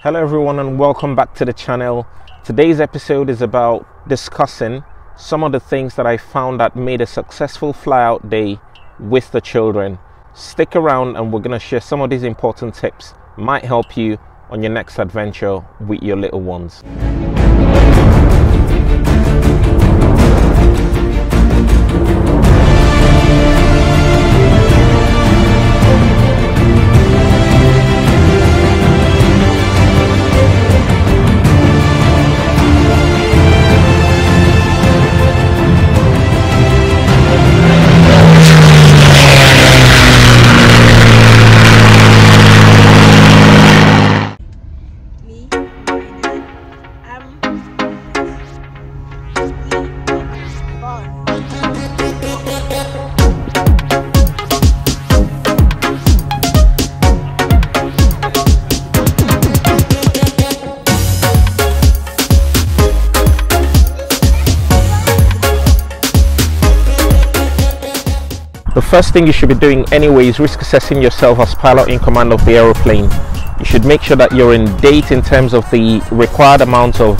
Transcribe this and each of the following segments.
Hello everyone and welcome back to the channel. Today's episode is about discussing some of the things that I found that made a successful flyout day with the children. Stick around and we're going to share some of these important tips. Might help you on your next adventure with your little ones. The first thing you should be doing anyway is risk assessing yourself as pilot in command of the aeroplane. You should make sure that you're in date in terms of the required amount of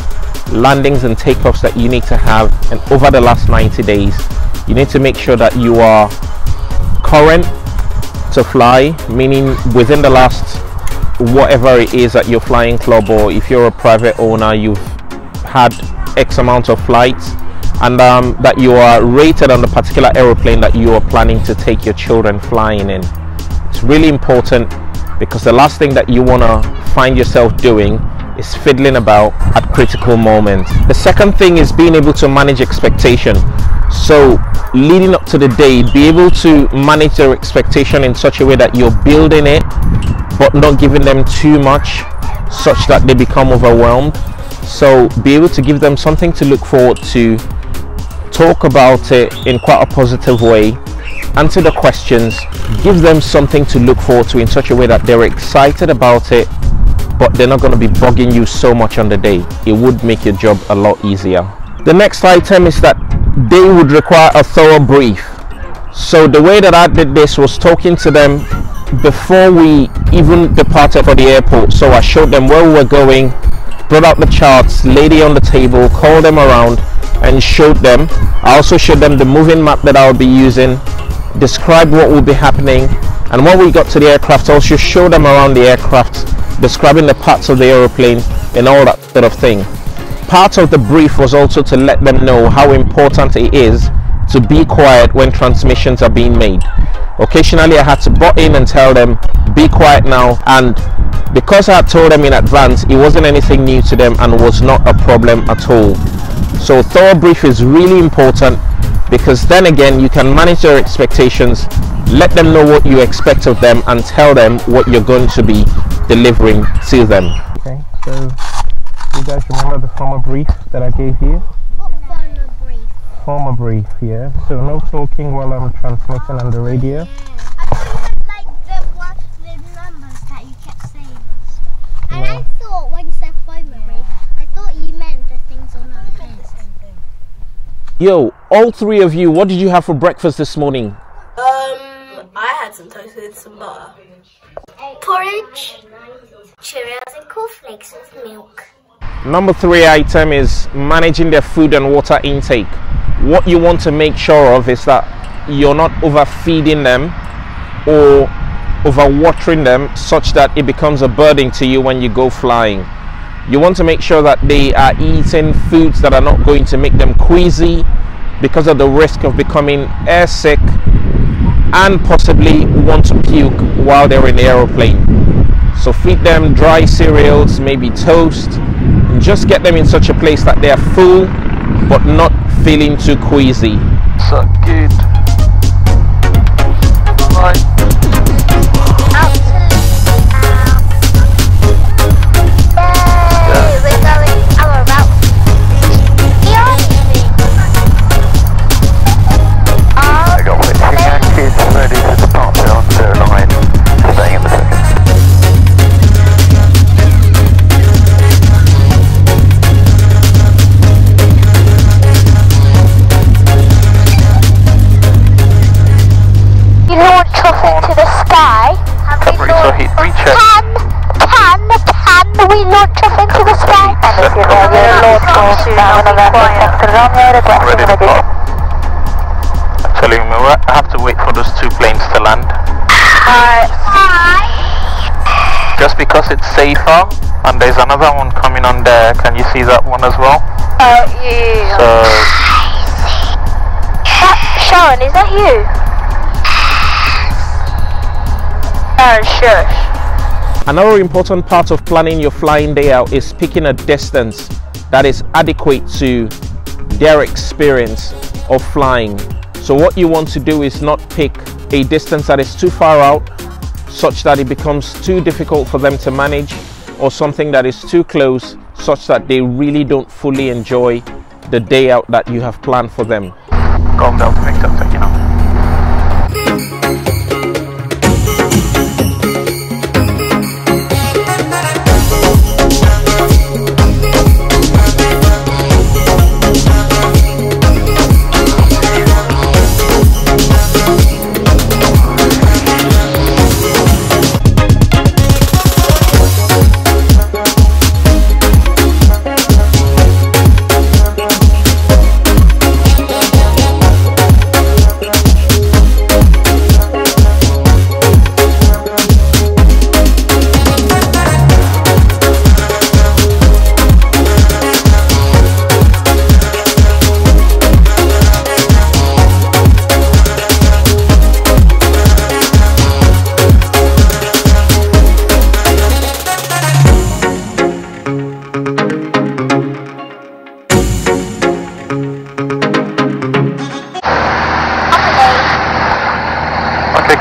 landings and takeoffs that you need to have, and over the last 90 days you need to make sure that you are current to fly, meaning within the last whatever it is at your flying club, or if you're a private owner you've had X amount of flights, and that you are rated on the particular aeroplane that you are planning to take your children flying in. It's really important because the last thing that you want to find yourself doing is fiddling about at critical moments. The second thing is being able to manage expectation. So leading up to the day, be able to manage their expectation in such a way that you're building it but not giving them too much such that they become overwhelmed. So be able to give them something to look forward to, talk about it in quite a positive way, answer the questions, give them something to look forward to in such a way that they're excited about it, but they're not going to be bugging you so much on the day. It would make your job a lot easier. The next item is that they would require a thorough brief. So the way that I did this was talking to them before we even departed for the airport. So I showed them where we were going, brought out the charts, laid it on the table, called them around and showed them. I also showed them the moving map that I will be using, described what will be happening, and when we got to the aircraft I also showed them around the aircraft, describing the parts of the aeroplane and all that sort of thing. Part of the brief was also to let them know how important it is to be quiet when transmissions are being made. Occasionally I had to butt in and tell them, be quiet now, and because I had told them in advance, it wasn't anything new to them and was not a problem at all. So thorough brief is really important because then again you can manage their expectations, let them know what you expect of them and tell them what you're going to be delivering to them. Okay, so you guys remember the former brief that I gave you? What former brief? Former brief, yeah. So no talking while I'm transmitting on the radio. Like the numbers that you kept saying and stuff. And I thought when you said former brief, I thought you meant the things on our heads. Yo, all three of you, what did you have for breakfast this morning? I had some toast with some butter. Porridge, Cheerios and cornflakes with milk. Number 3 item is managing their food and water intake. What you want to make sure of is that you're not overfeeding them or overwatering them such that it becomes a burden to you when you go flying. You want to make sure that they are eating foods that are not going to make them queasy because of the risk of becoming airsick and possibly want to puke while they're in the aeroplane. So feed them dry cereals, maybe toast, and just get them in such a place that they are full but not feeling too queasy. So good. Right. launch off into the sky. And if you're ready, launch course down November Sector Romeo, requesting immediate. Actually, I have to wait for those two planes to land. Just because it's safer, and there's another one coming on there. Can you see that one as well? Yeah. So, Sharon, is that you? Sure. another important part of planning your flying day out is picking a distance that is adequate to their experience of flying. So what you want to do is not pick a distance that is too far out, such that it becomes too difficult for them to manage, or something that is too close, such that they really don't fully enjoy the day out that you have planned for them. Golf Delta Victor, taking off.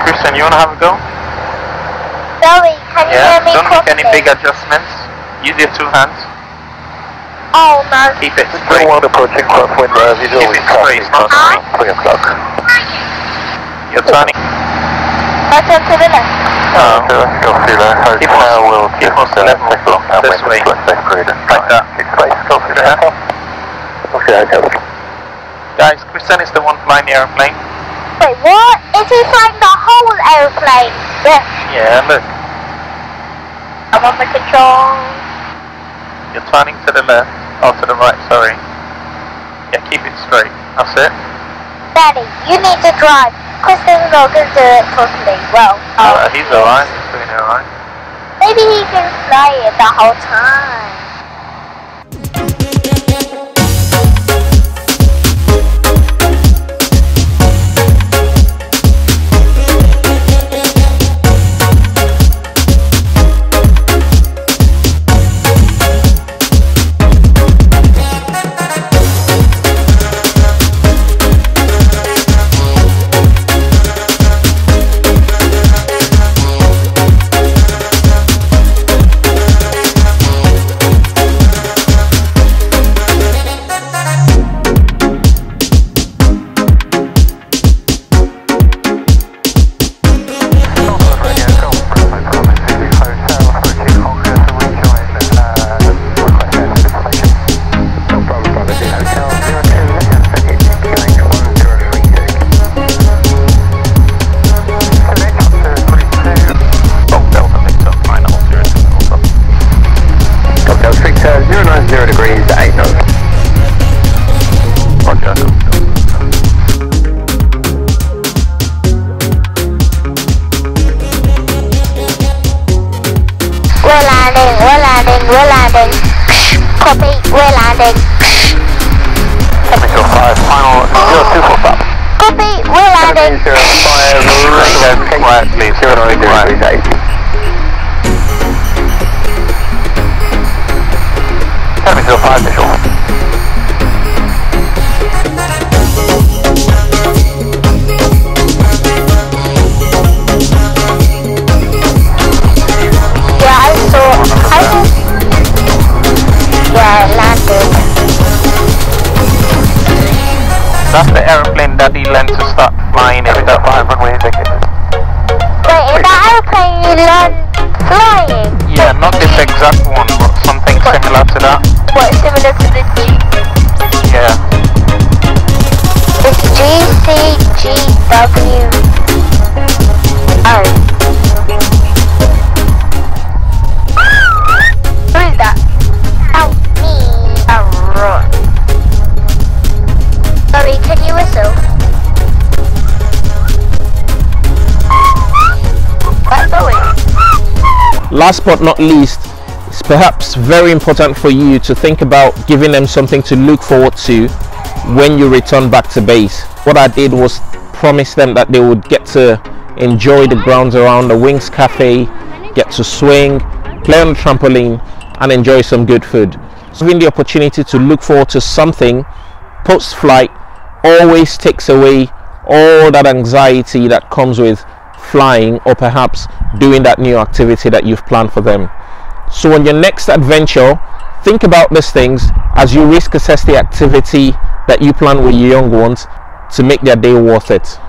Christian, you want to have a go? Zoe, can you hear me Don't make any properly? big adjustments. Use your two hands. Oh no. Keep it straight. One approaching crosswind, visual Keep it straight, not straight. 3 o'clock. You're turning. Right on to the left. Keep us level this way. Like that. Guys, Christian is the one flying the airplane. Wait, what? Is he flying the whole aeroplane? Yes. Yeah, look. I'm on the control. You're turning to the left. Oh, to the right, sorry. Yeah, keep it straight. That's it. Daddy, you need to drive. Christian's not going to do it properly. Well, He's alright. He's doing alright. maybe he can fly it the whole time. We're landing. Copy, we're landing. Temperature 5, final 02 up. Copy, we're landing. 05, quiet please, 09 degrees 8. Temperature 5 visual. That's the aeroplane Daddy learned to start flying in. That 5 runway indicated. Wait, is that aeroplane you learned flying? Yeah, not this exact one, but something similar to that. What, similar to the G? Yeah. It's GCGW. Oh. last but not least, it's perhaps very important for you to think about giving them something to look forward to when you return back to base. What I did was promise them that they would get to enjoy the grounds around the Wings Cafe, get to swing, play on the trampoline, and enjoy some good food. So having the opportunity to look forward to something post-flight always takes away all that anxiety that comes with flying, or perhaps doing that new activity that you've planned for them. So on your next adventure, think about these things as you risk assess the activity that you plan with your young ones to make their day worth it.